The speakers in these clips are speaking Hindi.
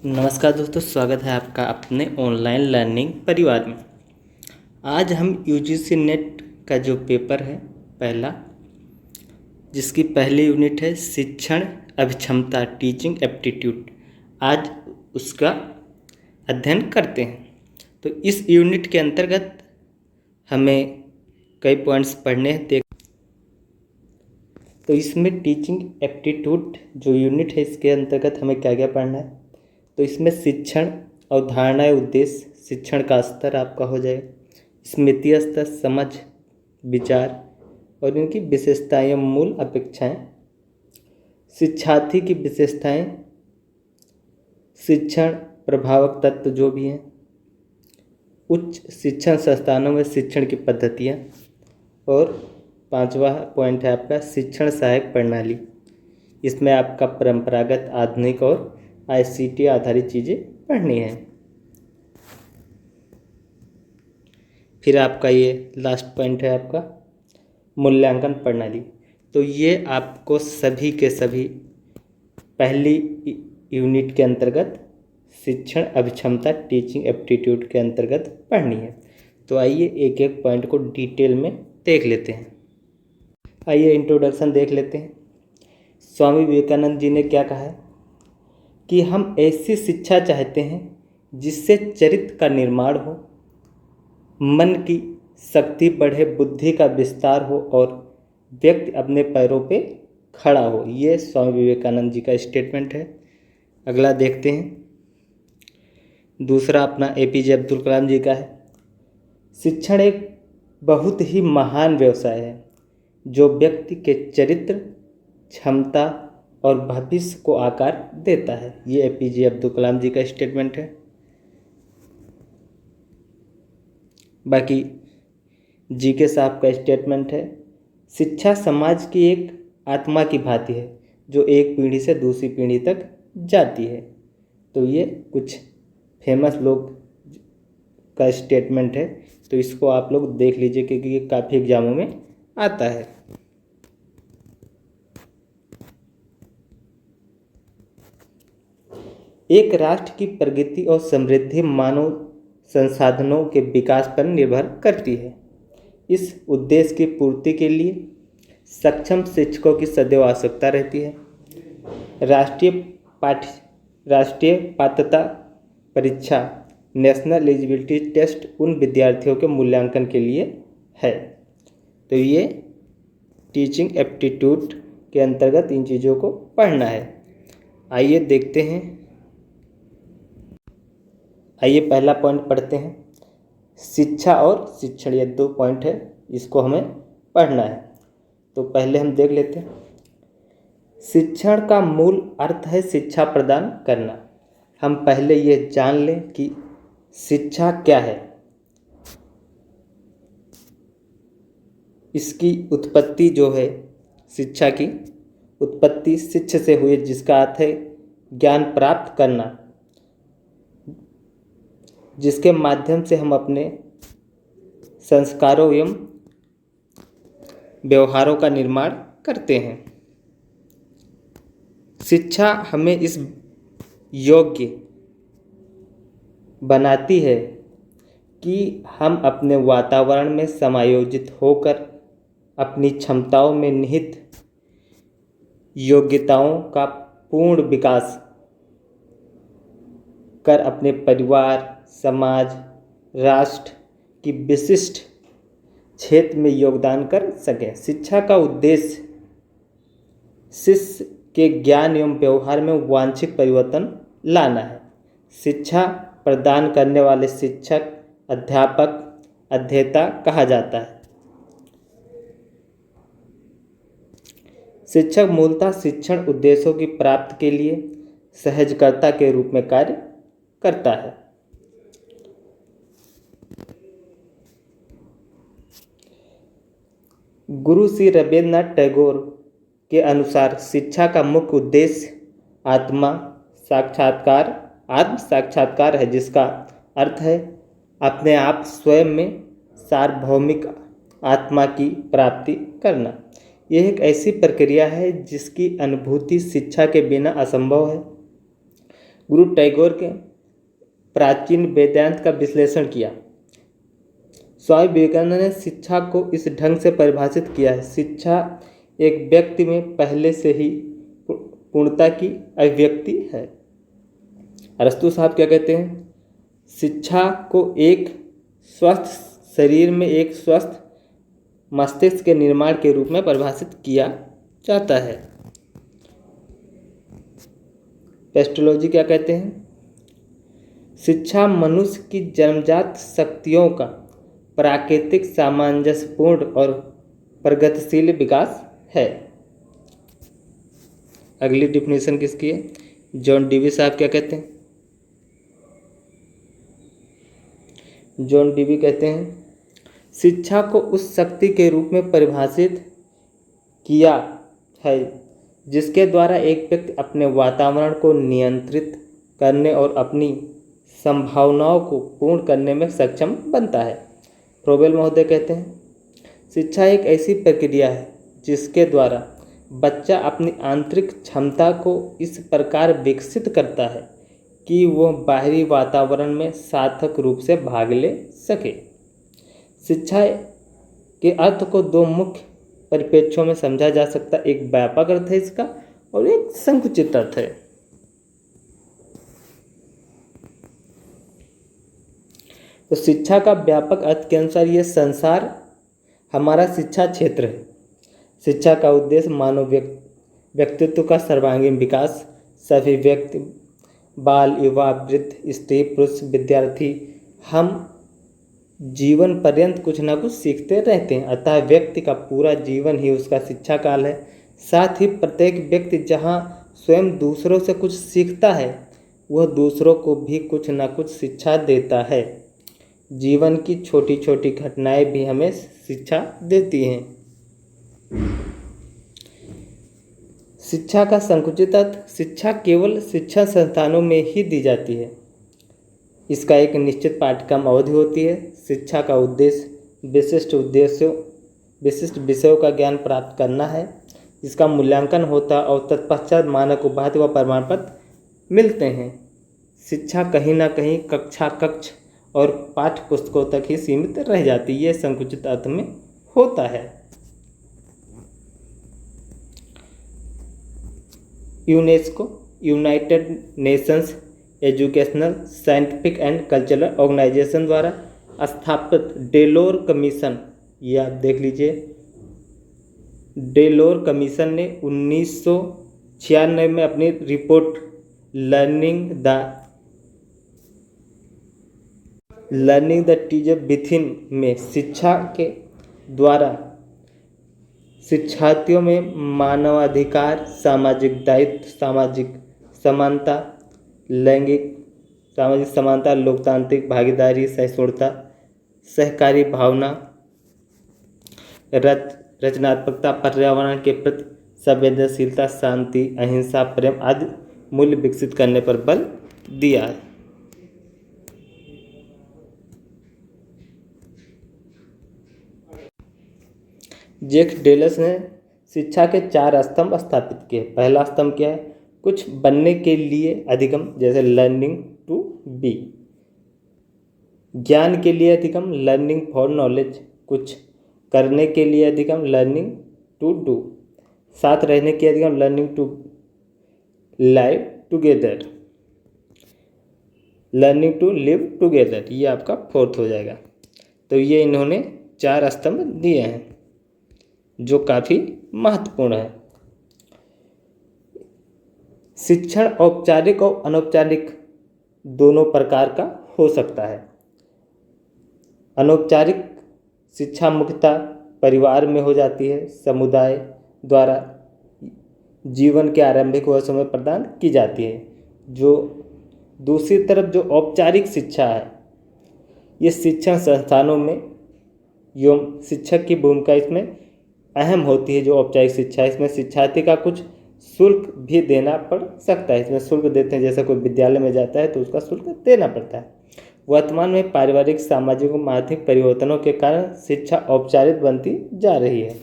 नमस्कार दोस्तों, स्वागत है आपका अपने ऑनलाइन लर्निंग परिवार में। आज हम यूजीसी नेट का जो पेपर है पहला, जिसकी पहली यूनिट है शिक्षण अभिक्षमता टीचिंग एप्टीट्यूड, आज उसका अध्ययन करते हैं। तो इस यूनिट के अंतर्गत हमें कई पॉइंट्स पढ़ने हैं। तो इसमें टीचिंग एप्टीट्यूड जो यूनिट है, इसके अंतर्गत हमें क्या क्या पढ़ना है। तो इसमें शिक्षण, अवधारणाएं, उद्देश्य, शिक्षण का स्तर आपका हो जाएगा, स्मृति स्तर, समझ, विचार और इनकी विशेषताएं, मूल अपेक्षाएं, शिक्षार्थी की विशेषताएं, शिक्षण प्रभावक तत्व जो भी हैं, उच्च शिक्षण संस्थानों में शिक्षण की पद्धतियां, और पांचवा पॉइंट है आपका शिक्षण सहायक प्रणाली। इसमें आपका परंपरागत, आधुनिक और आईसीटी आधारित चीज़ें पढ़नी है। फिर आपका ये लास्ट पॉइंट है आपका मूल्यांकन प्रणाली। तो ये आपको सभी के सभी पहली यूनिट के अंतर्गत शिक्षण अभिक्षमता टीचिंग एप्टीट्यूड के अंतर्गत पढ़नी है। तो आइए एक एक पॉइंट को डिटेल में देख लेते हैं। आइए इंट्रोडक्शन देख लेते हैं। स्वामी विवेकानंद जी ने क्या कहा है कि हम ऐसी शिक्षा चाहते हैं जिससे चरित्र का निर्माण हो, मन की शक्ति बढ़े, बुद्धि का विस्तार हो और व्यक्ति अपने पैरों पे खड़ा हो। ये स्वामी विवेकानंद जी का स्टेटमेंट है। अगला देखते हैं। दूसरा अपना एपीजे अब्दुल कलाम जी का है। शिक्षण एक बहुत ही महान व्यवसाय है जो व्यक्ति के चरित्र, क्षमता और भविष्य को आकार देता है। ये एपीजे अब्दुल कलाम जी का स्टेटमेंट है। बाकी जीके साहब का स्टेटमेंट है, शिक्षा समाज की एक आत्मा की भांति है जो एक पीढ़ी से दूसरी पीढ़ी तक जाती है। तो ये कुछ फेमस लोग का स्टेटमेंट है, तो इसको आप लोग देख लीजिए क्योंकि ये काफ़ी एग्जामों में आता है। एक राष्ट्र की प्रगति और समृद्धि मानव संसाधनों के विकास पर निर्भर करती है। इस उद्देश्य की पूर्ति के लिए सक्षम शिक्षकों की सदैव आवश्यकता रहती है। राष्ट्रीय पात्रता परीक्षा नेशनल एलिजिबिलिटी टेस्ट उन विद्यार्थियों के मूल्यांकन के लिए है। तो ये टीचिंग एप्टीट्यूड के अंतर्गत इन चीज़ों को पढ़ना है। आइए देखते हैं। आइए पहला पॉइंट पढ़ते हैं। शिक्षा और शिक्षण, ये दो पॉइंट है, इसको हमें पढ़ना है। तो पहले हम देख लेते हैं। शिक्षण का मूल अर्थ है शिक्षा प्रदान करना। हम पहले ये जान लें कि शिक्षा क्या है। इसकी उत्पत्ति जो है, शिक्षा की उत्पत्ति शिक्ष से हुई, जिसका अर्थ है ज्ञान प्राप्त करना, जिसके माध्यम से हम अपने संस्कारों एवं व्यवहारों का निर्माण करते हैं। शिक्षा हमें इस योग्य बनाती है कि हम अपने वातावरण में समायोजित होकर अपनी क्षमताओं में निहित योग्यताओं का पूर्ण विकास कर अपने परिवार, समाज, राष्ट्र की विशिष्ट क्षेत्र में योगदान कर सकें। शिक्षा का उद्देश्य शिष्य के ज्ञान एवं व्यवहार में वांछित परिवर्तन लाना है। शिक्षा प्रदान करने वाले शिक्षक, अध्यापक, अध्येता कहा जाता है। शिक्षक मूलतः शिक्षण उद्देश्यों की प्राप्ति के लिए सहजकर्ता के रूप में कार्य करता है। गुरु श्री रविन्द्रनाथ टैगोर के अनुसार शिक्षा का मुख्य उद्देश्य आत्म साक्षात्कार है, जिसका अर्थ है अपने आप स्वयं में सार्वभौमिक आत्मा की प्राप्ति करना। यह एक ऐसी प्रक्रिया है जिसकी अनुभूति शिक्षा के बिना असंभव है। गुरु टैगोर के प्राचीन वेदांत का विश्लेषण किया। स्वामी विवेकानंद ने शिक्षा को इस ढंग से परिभाषित किया है, शिक्षा एक व्यक्ति में पहले से ही पूर्णता की अभिव्यक्ति है। अरस्तु साहब क्या कहते हैं? शिक्षा को एक स्वस्थ शरीर में एक स्वस्थ मस्तिष्क के निर्माण के रूप में परिभाषित किया जाता है। पेस्टोलॉजी क्या कहते हैं? शिक्षा मनुष्य की जन्मजात शक्तियों का प्राकृतिक सामंजस्यपूर्ण और प्रगतिशील विकास है। अगली डिफिनेशन किसकी है? जॉन डीवी साहब क्या कहते हैं? जॉन डीवी कहते हैं शिक्षा को उस शक्ति के रूप में परिभाषित किया है जिसके द्वारा एक व्यक्ति अपने वातावरण को नियंत्रित करने और अपनी संभावनाओं को पूर्ण करने में सक्षम बनता है। फ्रोबेल महोदय कहते हैं शिक्षा एक ऐसी प्रक्रिया है जिसके द्वारा बच्चा अपनी आंतरिक क्षमता को इस प्रकार विकसित करता है कि वह बाहरी वातावरण में सार्थक रूप से भाग ले सके। शिक्षा के अर्थ को दो मुख्य परिप्रेक्ष्यों में समझा जा सकता है, एक व्यापक अर्थ है इसका और एक संकुचित अर्थ है। तो शिक्षा का व्यापक अर्थ के अनुसार यह संसार हमारा शिक्षा क्षेत्र है। शिक्षा का उद्देश्य मानव व्यक्तित्व का सर्वांगीण विकास, सभी व्यक्ति, बाल, युवा, वृद्ध, स्त्री, पुरुष, विद्यार्थी, हम जीवन पर्यंत कुछ ना कुछ सीखते रहते हैं, अतः व्यक्ति का पूरा जीवन ही उसका शिक्षा काल है। साथ ही प्रत्येक व्यक्ति जहाँ स्वयं दूसरों से कुछ सीखता है वह दूसरों को भी कुछ ना कुछ शिक्षा देता है। जीवन की छोटी छोटी घटनाएं भी हमें शिक्षा देती हैं। शिक्षा का संकुचित अर्थ, शिक्षा केवल शिक्षण संस्थानों में ही दी जाती है। इसका एक निश्चित पाठ्यक्रम अवधि होती है। शिक्षा का उद्देश्य विशिष्ट विषयों का ज्ञान प्राप्त करना है, जिसका मूल्यांकन होता है और तत्पश्चात मानक उपाधि व प्रमाण पत्र मिलते हैं। शिक्षा कहीं ना कहीं कक्ष और पाठ्य पुस्तकों तक ही सीमित रह जाती है, ये संकुचित अर्थ में होता है। UNESCO, united nations educational, scientific and cultural organisation द्वारा स्थापित डेलोर कमीशन, ये आप देख लीजिए, डेलोर कमीशन ने 1996 में अपनी report learning the teacher within में शिक्षा के द्वारा शिक्षार्थियों में मानवाधिकार, सामाजिक दायित्व, सामाजिक समानता, लैंगिक सामाजिक समानता, लोकतांत्रिक भागीदारी, सहिष्णुता, सहकारी भावना, रचनात्मकता, पर्यावरण के प्रति संवेदनशीलता, शांति, अहिंसा, प्रेम आदि मूल्य विकसित करने पर बल दिया है। जैक डेलस ने शिक्षा के 4 स्तंभ स्थापित किए। पहला स्तंभ क्या है? कुछ बनने के लिए अधिगम, जैसे लर्निंग टू बी। ज्ञान के लिए अधिगम, लर्निंग फॉर नॉलेज। कुछ करने के लिए अधिगम, लर्निंग टू डू। साथ रहने के अधिगम, learning to live together, learning to live together. ये आपका 4th हो जाएगा। तो ये इन्होंने 4 स्तंभ दिए हैं जो काफ़ी महत्वपूर्ण है। शिक्षण औपचारिक और अनौपचारिक दोनों प्रकार का हो सकता है। अनौपचारिक शिक्षा मुख्यतः परिवार में हो जाती है, समुदाय द्वारा जीवन के आरंभिक वर्षों में प्रदान की जाती है। जो दूसरी तरफ जो औपचारिक शिक्षा है, ये शिक्षण संस्थानों में एवं शिक्षक की भूमिका इसमें अहम होती है। जो औपचारिक शिक्षा है, इसमें शिक्षार्थी का कुछ शुल्क भी देना पड़ सकता है। इसमें शुल्क देते हैं, जैसे कोई विद्यालय में जाता है तो उसका शुल्क देना पड़ता है। वर्तमान में पारिवारिक, सामाजिक और आर्थिक परिवर्तनों के कारण शिक्षा औपचारिक बनती जा रही है।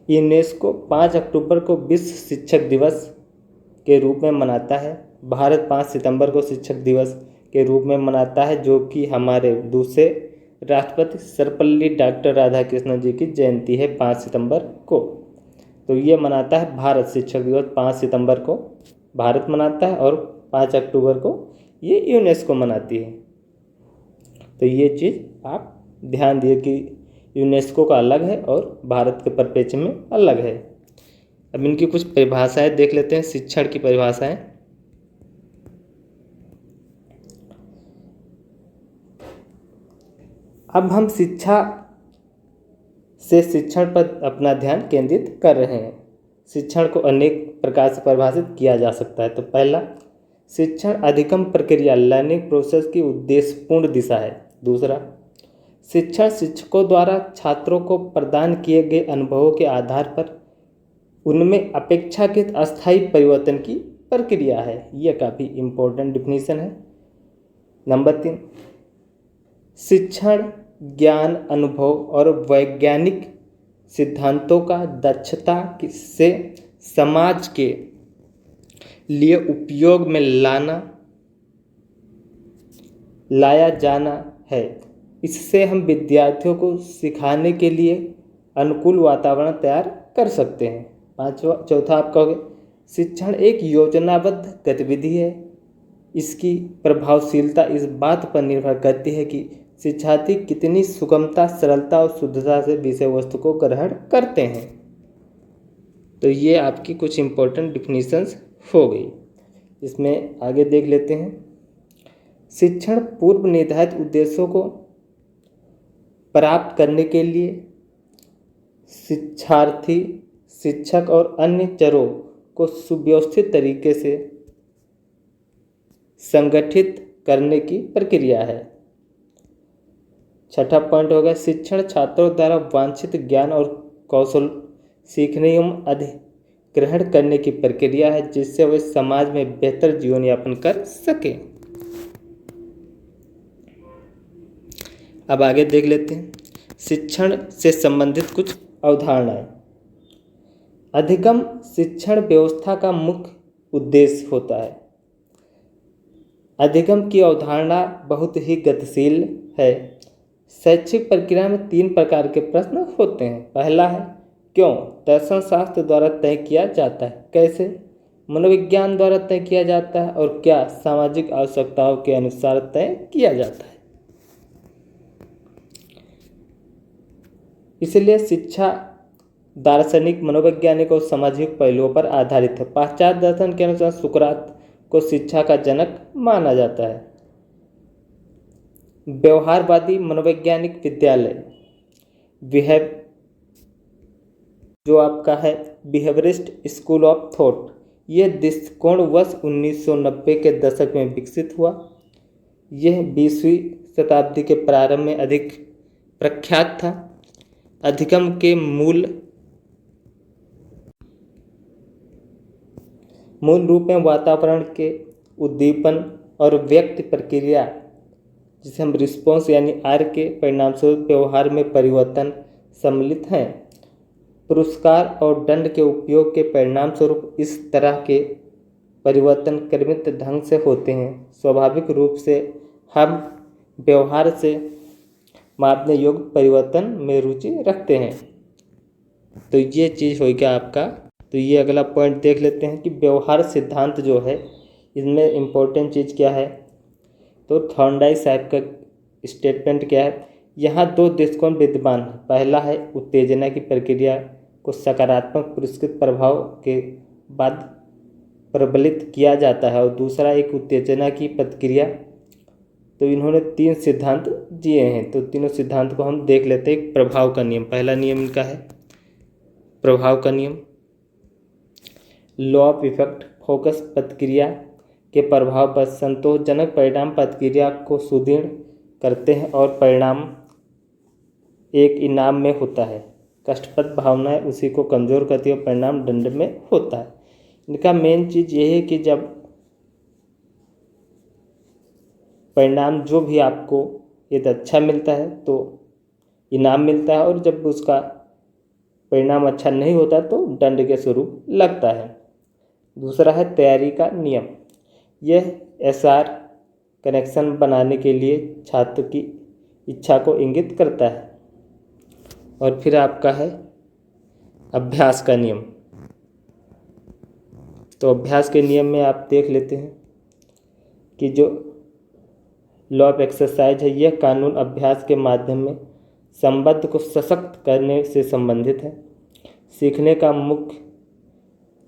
यूनेस्को 5 अक्टूबर को विश्व शिक्षक दिवस के रूप में मनाता है। भारत 5 सितंबर को शिक्षक दिवस के रूप में मनाता है, जो कि हमारे दूसरे राष्ट्रपति सर्वपल्ली डॉक्टर राधाकृष्णन जी की जयंती है 5 सितंबर को। तो ये मनाता है भारत शिक्षक दिवस 5 सितंबर को भारत मनाता है और 5 अक्टूबर को ये यूनेस्को मनाती है। तो ये चीज़ आप ध्यान दिए कि यूनेस्को का अलग है और भारत के परिप्रेक्ष्य में अलग है। अब इनकी कुछ परिभाषाएं देख लेते हैं, शिक्षण की परिभाषाएं। अब हम शिक्षा से शिक्षण पर अपना ध्यान केंद्रित कर रहे हैं। शिक्षण को अनेक प्रकार से परिभाषित किया जा सकता है। तो पहला, शिक्षण अधिगम प्रक्रिया लर्निंग प्रोसेस की उद्देश्यपूर्ण दिशा है। दूसरा, शिक्षण शिक्षकों द्वारा छात्रों को प्रदान किए गए अनुभवों के आधार पर उनमें अपेक्षाकृत अस्थायी परिवर्तन की प्रक्रिया है। यह काफ़ी इम्पोर्टेंट डिफिनीशन है। नंबर 3, शिक्षण ज्ञान अनुभव और वैज्ञानिक सिद्धांतों का दक्षता से समाज के लिए उपयोग में लाया जाना है। इससे हम विद्यार्थियों को सिखाने के लिए अनुकूल वातावरण तैयार कर सकते हैं। चौथा आप कहोगे, शिक्षण एक योजनाबद्ध गतिविधि है। इसकी प्रभावशीलता इस बात पर निर्भर करती है कि शिक्षार्थी कितनी सुगमता, सरलता और शुद्धता से विषय वस्तु को ग्रहण करते हैं। तो ये आपकी कुछ इम्पोर्टेंट डिफिनीशंस हो गई। इसमें आगे देख लेते हैं। शिक्षण पूर्व निर्धारित उद्देश्यों को प्राप्त करने के लिए शिक्षार्थी, शिक्षक और अन्य चरों को सुव्यवस्थित तरीके से संगठित करने की प्रक्रिया है। छठा पॉइंट होगा, शिक्षण छात्रों द्वारा वांछित ज्ञान और कौशल सीखने एवं अधिग्रहण करने की प्रक्रिया है, जिससे वे समाज में बेहतर जीवन यापन कर सकें। अब आगे देख लेते हैं शिक्षण से संबंधित कुछ अवधारणाएं। अधिगम शिक्षण व्यवस्था का मुख्य उद्देश्य होता है। अधिगम की अवधारणा बहुत ही गतिशील है। शैक्षिक प्रक्रिया में 3 प्रकार के प्रश्न होते हैं। पहला है क्यों, दर्शन शास्त्र द्वारा तय किया जाता है। कैसे, मनोविज्ञान द्वारा तय किया जाता है। और क्या, सामाजिक आवश्यकताओं के अनुसार तय किया जाता है। इसलिए शिक्षा दार्शनिक, मनोवैज्ञानिक और सामाजिक पहलुओं पर आधारित है। पाश्चात्य दर्शन के अनुसार सुकरात को शिक्षा का जनक माना जाता है। व्यवहारवादी मनोवैज्ञानिक विद्यालय जो आपका है बिहेवियरिस्ट स्कूल ऑफ थॉट, यह दृष्टिकोण वर्ष 1990 के दशक में विकसित हुआ। यह 20वीं शताब्दी के प्रारंभ में अधिक प्रख्यात था। अधिगम के मूल रूप में वातावरण के उद्दीपन और व्यक्ति प्रक्रिया, जिसे हम रिस्पॉन्स यानी आर के परिणामस्वरूप व्यवहार में परिवर्तन सम्मिलित हैं। पुरस्कार और दंड के उपयोग के परिणाम स्वरूप इस तरह के परिवर्तन क्रमित ढंग से होते हैं। स्वाभाविक रूप से हम व्यवहार से मापने योग्य परिवर्तन में रुचि रखते हैं। तो ये चीज़ हो गया आपका। तो ये अगला पॉइंट देख लेते हैं कि व्यवहार सिद्धांत जो है, इसमें इम्पोर्टेंट चीज़ क्या है। तो थॉर्नडाइक साहब का स्टेटमेंट क्या है, यहाँ 2 दृष्टिकोण विद्यमान है। पहला है उत्तेजना की प्रक्रिया को सकारात्मक पुरस्कृत प्रभाव के बाद प्रबलित किया जाता है, और दूसरा एक उत्तेजना की प्रतिक्रिया। तो इन्होंने 3 सिद्धांत दिए हैं। तो तीनों सिद्धांत को हम देख लेते हैं। प्रभाव का नियम, पहला नियम इनका है प्रभाव का नियम। लॉ ऑफ इफेक्ट, फोकस प्रतिक्रिया के प्रभाव पर संतोषजनक परिणाम प्रतिक्रिया को सुदृढ़ करते हैं और परिणाम एक इनाम में होता है। कष्टप्रद भावनाएं उसी को कमज़ोर करती है और परिणाम दंड में होता है। इनका मेन चीज़ ये है कि जब परिणाम जो भी आपको यदि अच्छा मिलता है तो इनाम मिलता है, और जब उसका परिणाम अच्छा नहीं होता तो दंड के स्वरूप लगता है। दूसरा है तैयारी का नियम। यह एसआर कनेक्शन बनाने के लिए छात्र की इच्छा को इंगित करता है। और फिर आपका है अभ्यास का नियम। तो अभ्यास के नियम में आप देख लेते हैं कि जो लॉ ऑफ एक्सरसाइज है, यह कानून अभ्यास के माध्यम में संबंध को सशक्त करने से संबंधित है। सीखने का मुख्य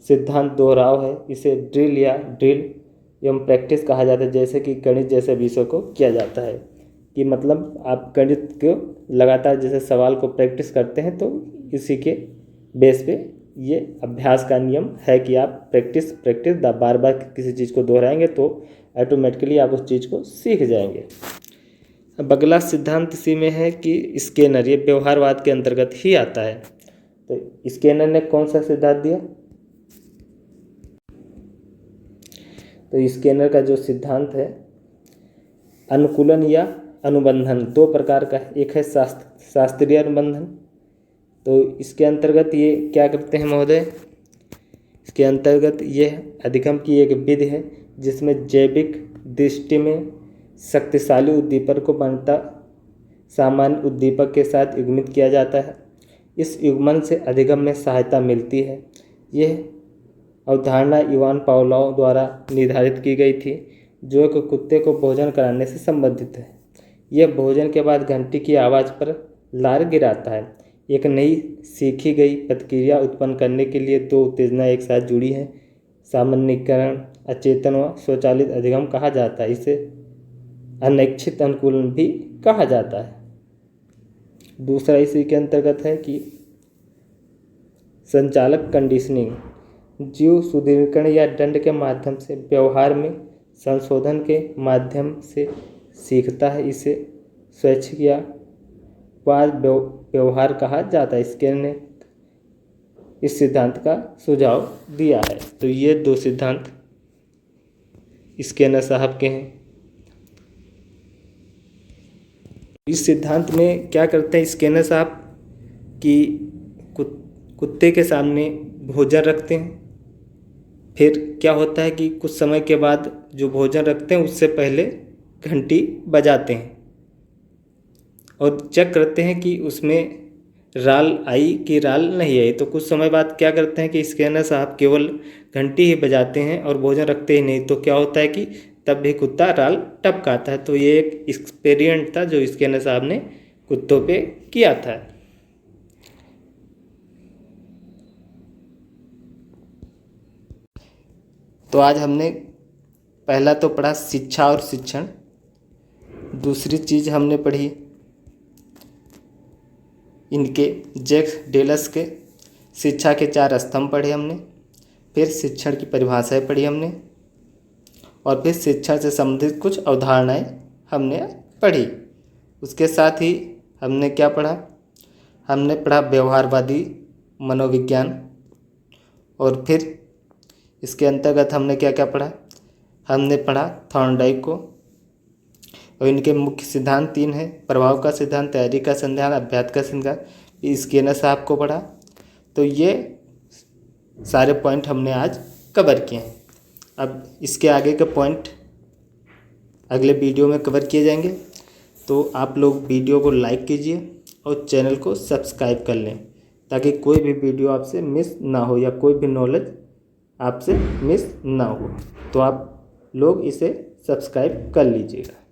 सिद्धांत दोहराव है। इसे ड्रिल या ड्रिल एवं प्रैक्टिस कहा जाता है, जैसे कि गणित जैसे विषयों को किया जाता है। कि मतलब आप गणित को लगातार जैसे सवाल को प्रैक्टिस करते हैं, तो इसी के बेस पे ये अभ्यास का नियम है कि आप प्रैक्टिस बार बार किसी चीज़ को दोहराएंगे तो ऑटोमेटिकली आप उस चीज़ को सीख जाएंगे। अब अगला सिद्धांत इसी में है कि स्केनर, ये व्यवहारवाद के अंतर्गत ही आता है। तो स्केनर ने कौन सा सिद्धांत दिया? तो स्केनर का जो सिद्धांत है, अनुकूलन या अनुबंधन दो प्रकार का है। एक है शास्त्रीय अनुबंधन। तो इसके अंतर्गत ये क्या करते हैं महोदय? इसके अंतर्गत यह अधिगम की एक विधि है जिसमें जैविक दृष्टि में शक्तिशाली उद्दीपक को बनता सामान्य उद्दीपक के साथ युग्मित किया जाता है। इस युग्मन से अधिगम में सहायता मिलती है। यह अवधारणा इवान पावलोव द्वारा निर्धारित की गई थी, जो एक कुत्ते को भोजन कराने से संबंधित है। यह भोजन के बाद घंटी की आवाज़ पर लार गिराता है। एक नई सीखी गई प्रतिक्रिया उत्पन्न करने के लिए दो उत्तेजना एक साथ जुड़ी हैं। सामान्यीकरण अचेतन व स्वचालित अधिगम कहा जाता है। इसे अनैच्छिक अनुकूलन भी कहा जाता है। दूसरा इसी के अंतर्गत है कि संचालक कंडीशनिंग, जीव सुदृढ़ीकरण या दंड के माध्यम से व्यवहार में संशोधन के माध्यम से सीखता है। इसे स्वैच्छिक या व्यवहार कहा जाता है। इसके ने इस सिद्धांत का सुझाव दिया है। तो ये दो सिद्धांत स्केनर साहब के हैं। इस सिद्धांत में क्या करते हैं स्केनर साहब कि कुत्ते के सामने भोजन रखते हैं। फिर क्या होता है कि कुछ समय के बाद जो भोजन रखते हैं उससे पहले घंटी बजाते हैं और चेक करते हैं कि उसमें राल आई कि राल नहीं आई। तो कुछ समय बाद क्या करते हैं कि स्कैनर साहब केवल घंटी ही बजाते हैं और भोजन रखते ही नहीं। तो क्या होता है कि तब भी कुत्ता राल टपकाता है। तो ये एक एक्सपेरिमेंट था जो स्कैनर साहब ने कुत्तों पे किया था। तो आज हमने पहला तो पढ़ा शिक्षा और शिक्षण। दूसरी चीज़ हमने पढ़ी इनके जैक्स डेलस के शिक्षा के 4 स्तंभ पढ़े हमने। फिर शिक्षण की परिभाषाएं पढ़ी हमने और फिर शिक्षण से संबंधित कुछ अवधारणाएं हमने पढ़ी। उसके साथ ही हमने क्या पढ़ा? हमने पढ़ा व्यवहारवादी मनोविज्ञान। और फिर इसके अंतर्गत हमने क्या क्या पढ़ा? हमने पढ़ा थॉर्नडाइक को और इनके मुख्य सिद्धांत 3 हैं: प्रभाव का सिद्धांत, तैयारी का सिद्धांत, अभ्यास का सिद्धांत। स्केनर साहब को पढ़ा। तो ये सारे पॉइंट हमने आज कवर किए हैं। अब इसके आगे के पॉइंट अगले वीडियो में कवर किए जाएंगे। तो आप लोग वीडियो को लाइक कीजिए और चैनल को सब्सक्राइब कर लें ताकि कोई भी वीडियो आपसे मिस ना हो या कोई भी नॉलेज आपसे मिस ना हो। तो आप लोग इसे सब्सक्राइब कर लीजिएगा।